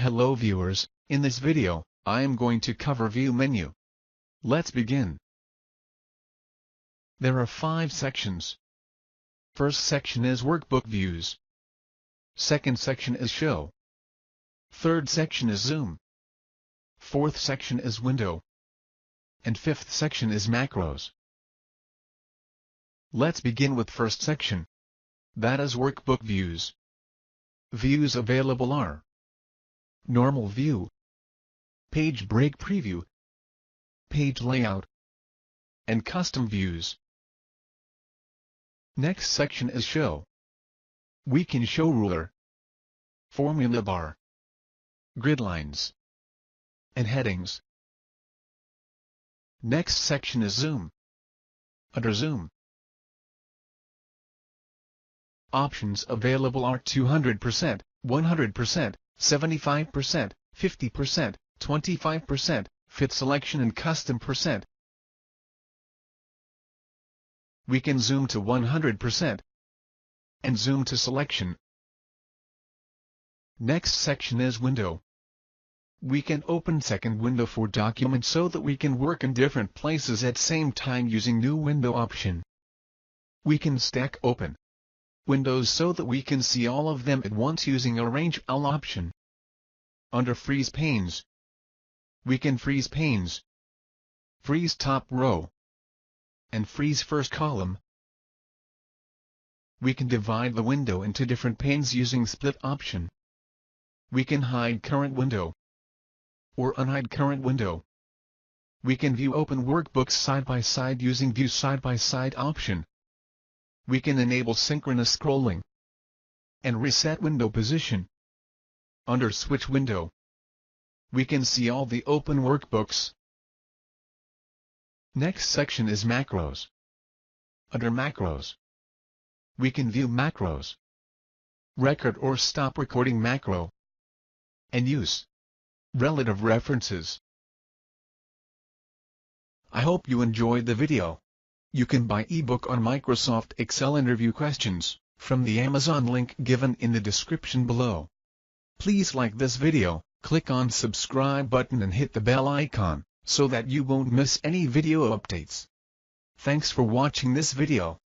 Hello viewers, in this video, I am going to cover View menu. Let's begin. There are 5 sections. First section is Workbook Views. Second section is Show. Third section is Zoom. Fourth section is Window. And fifth section is Macros. Let's begin with first section. That is Workbook Views. Views available are Normal View, Page Break Preview, Page Layout, and Custom Views. Next section is Show. We can show ruler, formula bar, grid lines, and headings. Next section is Zoom. Under Zoom, options available are 200%, 100%, 75%, 50%, 25%, fit selection and custom percent. We can zoom to 100% and zoom to selection. Next section is Window. We can open second window for documents so that we can work in different places at same time using new window option. We can stack open windows so that we can see all of them at once using Arrange All option. Under Freeze Panes, we can freeze panes, freeze top row, and freeze first column. We can divide the window into different panes using Split option. We can hide current window or unhide current window. We can view open workbooks side by side using View Side by Side option. We can enable synchronous scrolling and reset window position. Under Switch Window, we can see all the open workbooks. Next section is Macros. Under Macros, we can view macros, record or stop recording macro, and use relative references. I hope you enjoyed the video. You can buy eBook on Microsoft Excel interview questions from the Amazon link given in the description below. Please like this video, click on subscribe button and hit the bell icon so that you won't miss any video updates. Thanks for watching this video.